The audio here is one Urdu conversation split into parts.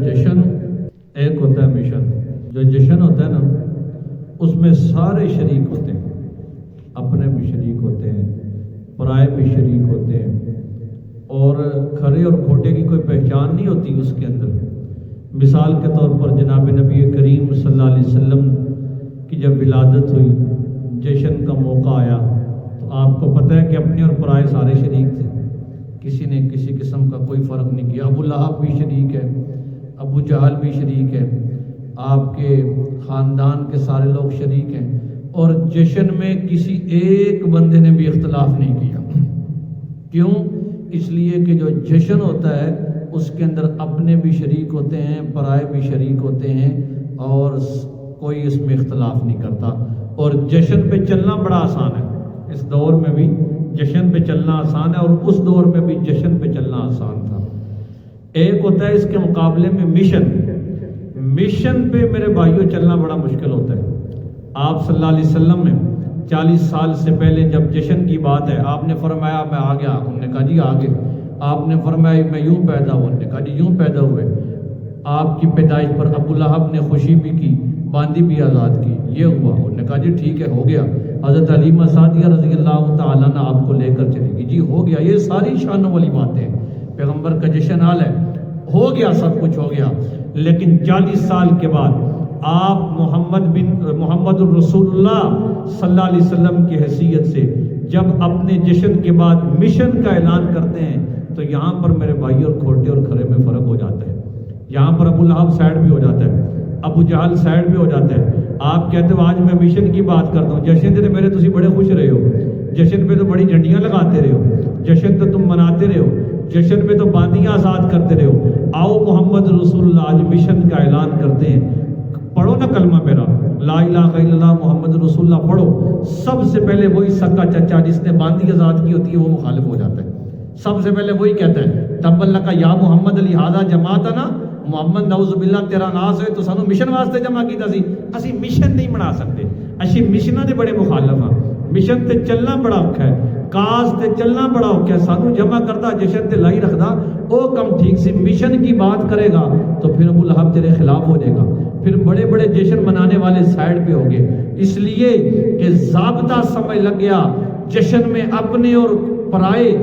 جشن، ایک ہوتا ہے مشن۔ جو جشن ہوتا ہے نا اس میں سارے شریک ہوتے ہیں، اپنے بھی شریک ہوتے ہیں، پرائے بھی شریک ہوتے ہیں، اور کھرے اور کھوٹے کی کوئی پہچان نہیں ہوتی اس کے اندر۔ مثال کے طور پر جناب نبی کریم صلی اللہ علیہ وسلم کی جب ولادت ہوئی، جشن کا موقع آیا، تو آپ کو پتہ ہے کہ اپنے اور پرائے سارے شریک تھے، کسی نے کسی قسم کا کوئی فرق نہیں کیا۔ ابو لہب بھی شریک ہے، ابو جہل بھی شریک ہے، آپ کے خاندان کے سارے لوگ شریک ہیں، اور جشن میں کسی ایک بندے نے بھی اختلاف نہیں کیا۔ کیوں؟ اس لیے کہ جو جشن ہوتا ہے اس کے اندر اپنے بھی شریک ہوتے ہیں، پرائے بھی شریک ہوتے ہیں، اور کوئی اس میں اختلاف نہیں کرتا۔ اور جشن پہ چلنا بڑا آسان ہے، اس دور میں بھی جشن پہ چلنا آسان ہے، اور اس دور میں بھی جشن پہ چلنا آسان تھا۔ ایک ہوتا ہے اس کے مقابلے میں مشن۔ مشن پہ میرے بھائیوں چلنا بڑا مشکل ہوتا ہے۔ آپ صلی اللہ علیہ وسلم نے 40 سال سے پہلے جب جشن کی بات ہے، آپ نے فرمایا میں آ گیا، انہوں نے کہا جی آگے۔ آپ نے فرمایا میں یوں پیدا ہوا، انہوں نے کہا جی یوں پیدا ہوئے۔ آپ کی پیدائش پر ابو لہب نے خوشی بھی کی، باندی بھی آزاد کی، یہ ہوا۔ انہوں نے کہا جی ٹھیک ہے، ہو گیا۔ حضرت حلیمہ سعدیہ رضی اللہ تعالیٰ نے آپ کو لے کر چلی گئی، جی ہو گیا۔ یہ ساری شانوں والی باتیں، پیغمبر کا جشن حال ہے، ہو گیا، سب کچھ ہو گیا۔ لیکن 40 سال کے بعد آپ محمد الرسول اللہ صلی اللہ علیہ وسلم کی حیثیت سے جب اپنے جشن کے بعد مشن کا اعلان کرتے ہیں، تو یہاں پر میرے بھائی اور کھوٹے اور کھرے میں فرق ہو جاتا ہے۔ یہاں پر ابو لہب سائڈ بھی ہو جاتا ہے، ابو جہل سائڈ بھی ہو جاتا ہے۔ آپ کہتے ہو آج میں مشن کی بات کرتا ہوں، جشن تے میرے تسی بڑے خوش رہے ہو، جشن پہ تو بڑی جھنڈیاں لگاتے رہے ہو، جشن تو تم مناتے رہے ہو، جشن میں تو باندیاں آزاد کرتے رہے ہو۔ آؤ محمد رسول اللہ آج مشن کا اعلان کرتے ہیں۔ پڑھو نا کلمہ میرا، لا الہ الا اللہ محمد رسول اللہ پڑھو۔ سب سے پہلے وہی سکا چچا جس نے باندی آزاد کی ہوتی ہے وہ مخالف ہو جاتا ہے، سب سے پہلے وہی کہتا ہے تب اللہ کا یا محمد علی ہادہ جماعت نا محمد نعوذ باللہ تیرا ناس ہوئے تو سانو مشن واسطے جمع کیتا سی، اسی مشن نہیں بنا سکتے، اسی مشناں دے بڑے مخالف ہاں۔ مشن تے چلنا بڑا اوکھا ہے، کاز تے چلنا بڑا اوکھا ہے، سانو جمع کردا جشن تے لائی رکھدا او کم ٹھیک سی۔ مشن کی بات کرے گا تو پھر ابو لہب تیرے خلاف ہو جائے گا، پھر بڑے بڑے جشن منانے والے سائڈ پہ ہو گئے، اس لیے کہ ضابطہ سمجھ لگ گیا جشن میں اپنے اور پرائے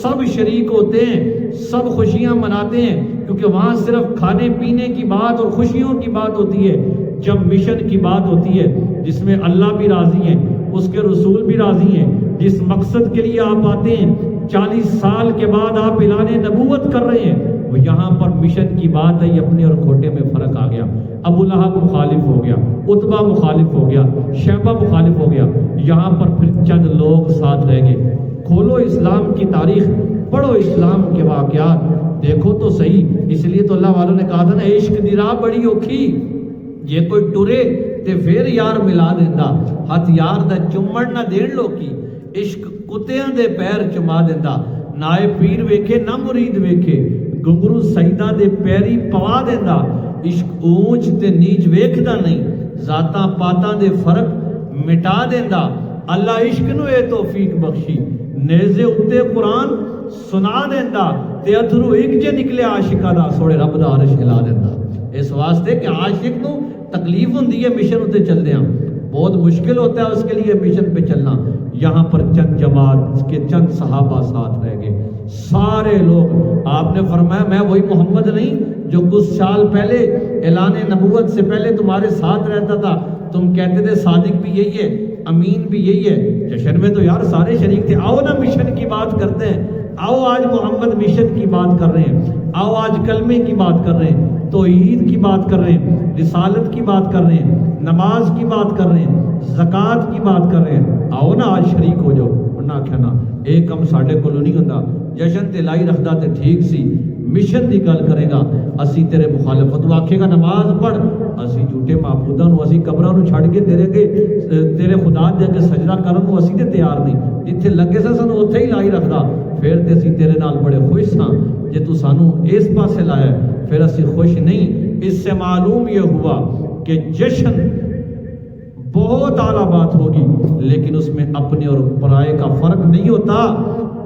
سب شریک ہوتے ہیں، سب خوشیاں مناتے ہیں، کیونکہ وہاں صرف کھانے پینے کی بات اور خوشیوں کی بات ہوتی ہے۔ جب مشن کی بات ہوتی ہے جس میں اللہ بھی راضی ہیں، اس کے رسول بھی راضی ہیں، جس مقصد کے لیے آپ آتے ہیں، 40 سال کے بعد آپ اعلان نبوت کر رہے ہیں، وہ یہاں پر مشن کی بات ہے۔ یہ اپنے اور کھوٹے میں فرق آ گیا۔ ابو لہب مخالف ہو گیا، عتبہ مخالف ہو گیا، شیبہ مخالف ہو گیا، یہاں پر پھر چند لوگ ساتھ رہ گئے۔ کھولو اسلام کی تاریخ، پڑھو اسلام کے واقعات، دیکھو تو صحیح۔ اس لیے تو اللہ والوں نے کہا تھا نا عشق دی راہ بڑی اوکھی، یہ کوئی ٹرے تے پھر یار ملا دیندا، ہاتھ یار دا چمڑ نہ دین لوکی، عشق کتیاں دے پیر چما دیندا، نائے پیر ویکھے نہ مرید ویکھے، گنگرو سیدہ دے پیری پوا دیندا، عشق اونچ تے نیچ ویکھدا نہیں، ذاتاں پاتاں دے فرق مٹا دیندا۔ اللہ عشق نو اے توفیق بخشی، نیزے اتے قرآن سنا دیندا، تے ادھرو ایک جے نکلے عاشقاں دا سوڑے رب دا عرش ہلا دیندا۔ اس واسطے کہ عاشق نو تکلیف ہوندی ہے مشن اتے چلدے ہیں، بہت مشکل ہوتا ہے اس کے لیے مشن پہ چلنا۔ یہاں پر چند جماعت کے چند صحابہ ساتھ رہ گئے، سارے لوگ آپ نے فرمایا میں وہی محمد نہیں جو کچھ سال پہلے اعلان نبوت سے پہلے تمہارے ساتھ رہتا تھا، تم کہتے تھے صادق بھی یہی ہے، امین بھی یہی ہے۔ جشن میں تو یار سارے شریک تھے، آؤ نا مشن کی بات کرتے ہیں، آؤ آج محمد مشن کی بات کر رہے ہیں، آؤ آج کلمے کی بات کر رہے ہیں، توحید کی بات کر رہے ہیں، رسالت کی بات کر رہے ہیں، نماز کی بات کر رہے ہیں، زکوٰۃ کی بات کر رہے ہیں، آؤ نا آج شریک ہو جاؤ۔ ورنہ کہنا ایک کم ساڈے کولوں نہیں ہوندا، جشن تے لائی رکھدا تے ٹھیک سی، مشن دی گل کرے گا اسی تیرے مخالفت، وہ آکھے گا نماز پڑھ، اسی جھوٹے معبوداں نو اسی قبراں نو چھڈ کے تیرے خدا دے اگے سجدہ کرن نو اسی تے تیار نہیں، جتھے لگے سا سانو اوتھے ہی لائی رکھدا، پھر تے اسی تیرے نال بڑے خوش ساں، جے تو سانو اس پاسے لایا پھر اسی خوش نہیں۔ اس سے معلوم یہ ہوا کہ جشن بہت اعلیٰ بات ہوگی، لیکن اس میں اپنے اور پرائے کا فرق نہیں ہوتا،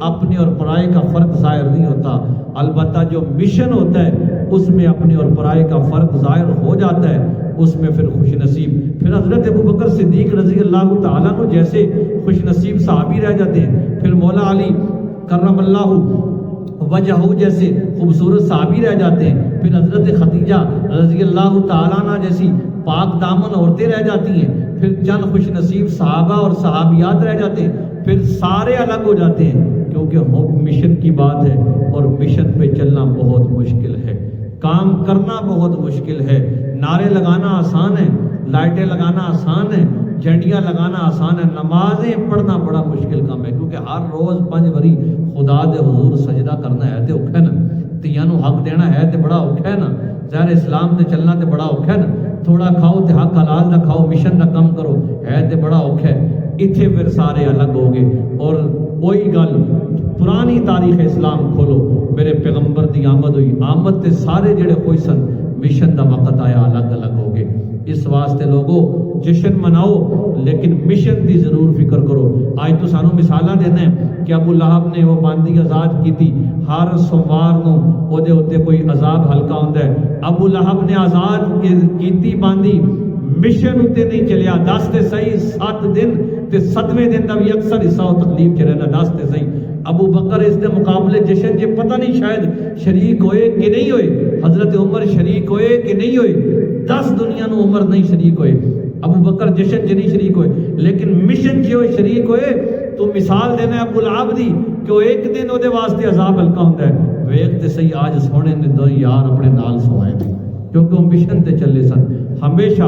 اپنے اور پرائے کا فرق ظاہر نہیں ہوتا۔ البتہ جو مشن ہوتا ہے اس میں اپنے اور پرائے کا فرق ظاہر ہو جاتا ہے، اس میں پھر خوش نصیب، پھر حضرت ابوبکر صدیق رضی اللہ تعالیٰ عنہ جیسے خوش نصیب صحابی رہ جاتے ہیں، پھر مولا علی کرم اللہ وجہہ جیسے خوبصورت صحابی رہ جاتے ہیں، پھر حضرت خدیجہ رضی اللہ تعالیٰ عنہ جیسی پاک دامن عورتیں رہ جاتی ہیں، پھر چند خوش نصیب صحابہ اور صحابیات رہ جاتے ہیں، پھر سارے الگ ہو جاتے ہیں، کیونکہ مشن کی بات ہے اور مشن پہ چلنا بہت مشکل ہے، کام کرنا بہت مشکل ہے۔ نعرے لگانا آسان ہے، لائٹیں لگانا آسان ہے، جھنڈیاں لگانا آسان ہے، نمازیں پڑھنا بڑا مشکل کام ہے، کیونکہ ہر روز 5 بری خدا دے حضور سجدہ کرنا ہے تے اوکھا ہے نا، تیاں نو حق دینا ہے تے بڑا اوکھا ہے نا، ظاہر اسلام تے چلنا تے بڑا اوکھا ہے نا، تھوڑا کھاؤ تے حق حلال دا کھاؤ، مشن دا کم کرو ہے تے بڑا اوکھا ہے۔ اتھے پھر سارے الگ ہو گئے، اور وہی گل پرانی تاریخ اسلام کھولو، میرے پیغمبر دی آمد ہوئی، آمد تے سارے جڑے کوئی سن مشن دا وقت آیا الگ الگ ہو گئے۔ اس واسطے لوگوں جشن مناؤ لیکن مشن دی ضرور فکر کرو۔ آج تو سانو مثالاں دینا ہے کہ ابو لہب نے وہ باندی آزاد کی تھی، ہر سوموار نو او دے اوتے کوئی عذاب ہلکا ہوندا ہے، ابو لہب نے آزاد کیتی باندی، مشن اتے نہیں چلیا، 10 تے صحیح 7 دن تے 7ویں دن دا بھی اکثر حصہ و تکلیف چ رہنا، 10 تے صحیح۔ ابو بکر اس دے مقابلے جشن جے پتہ نہیں شاید شریک ہوئے کہ نہیں ہوئے، حضرت عمر شریک ہوئے کہ نہیں ہوئے، 10 دنیا نو عمر نہیں شریک ہوئے، ابو بکر جشن جے نہیں شریک ہوئے، لیکن مشن جے ہوئے شریک ہوئے۔ تو مثال دینا ہے ابو لہب دی کہ وہ ایک دن وہ دے واسطے عذاب ہلکا ہوتا ہے، ویکھ تے صحیح آج سونے نے 2 یار اپنے نال سوائے تھے، کیونکہ وہ مشن تے چلے سن۔ ہمیشہ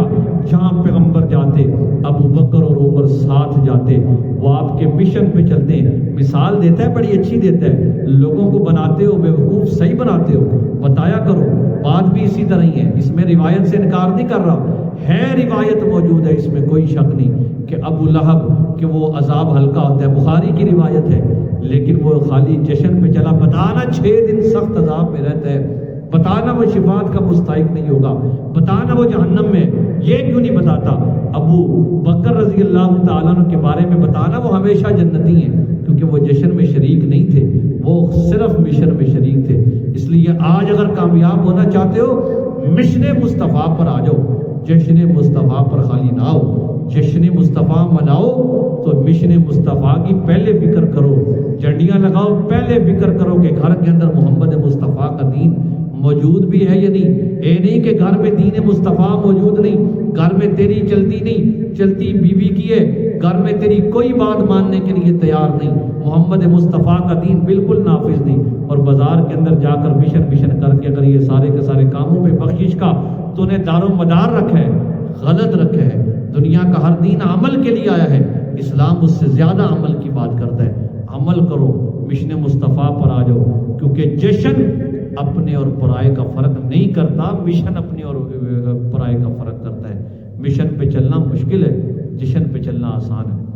جہاں پیغمبر جاتے ابو بکر اور عمر ساتھ جاتے، وہ آپ کے مشن پہ چلتے ہیں۔ مثال دیتا ہے، بڑی اچھی دیتا ہے، لوگوں کو بناتے ہو بیوقوف، صحیح بناتے ہو، بتایا کرو، بات بھی اسی طرح ہی ہے، اس میں روایت سے انکار نہیں کر رہا ہے، روایت موجود ہے، اس میں کوئی شک نہیں کہ ابو لہب کہ وہ عذاب ہلکا ہوتا ہے، بخاری کی روایت ہے، لیکن وہ خالی جشن پہ چلا، بتانا 6 دن سخت عذاب میں رہتا ہے، بتانا وہ شفاعت کا مستحق نہیں ہوگا، بتانا وہ جہنم میں، یہ کیوں نہیں بتاتا؟ ابو بکر رضی اللہ تعالیٰ عنہ کے بارے میں بتانا وہ ہمیشہ جنتی ہیں، کیونکہ وہ جشن میں شریک نہیں تھے، وہ صرف مشن میں شریک تھے۔ اس لیے آج اگر کامیاب ہونا چاہتے ہو مشن مصطفیٰ پر آ جاؤ، جشن مصطفیٰ پر خالی نہ آؤ، جشن مصطفیٰ مناؤ تو مشن مصطفیٰ کی پہلے فکر کرو، جھنڈیاں لگاؤ، پہلے فکر کرو کہ گھر کے اندر محمد مصطفیٰ کا دین موجود بھی ہے یا نہیں۔ اے نہیں کہ گھر میں دین مصطفیٰ موجود نہیں، گھر میں تیری چلتی نہیں، چلتی بیوی کی ہے، گھر میں تیری کوئی بات ماننے کے لیے تیار نہیں، محمد مصطفیٰ کا دین بالکل نافذ نہیں، اور بازار کے اندر جا کر مشن کر کے اگر یہ سارے کے سارے کاموں پہ بخشش کا تو نے دار و مدار رکھا ہے، غلط رکھا ہے۔ دنیا کا ہر دین عمل کے لیے آیا ہے، اسلام اس سے زیادہ عمل کی بات کرتا ہے۔ عمل کرو، مشن مصطفیٰ پر آ جاؤ، کیونکہ جشن اپنے اور پرائے کا فرق نہیں کرتا، مشن اپنے اور پرائے کا فرق کرتا ہے۔ مشن پہ چلنا مشکل ہے، جشن پہ چلنا آسان ہے۔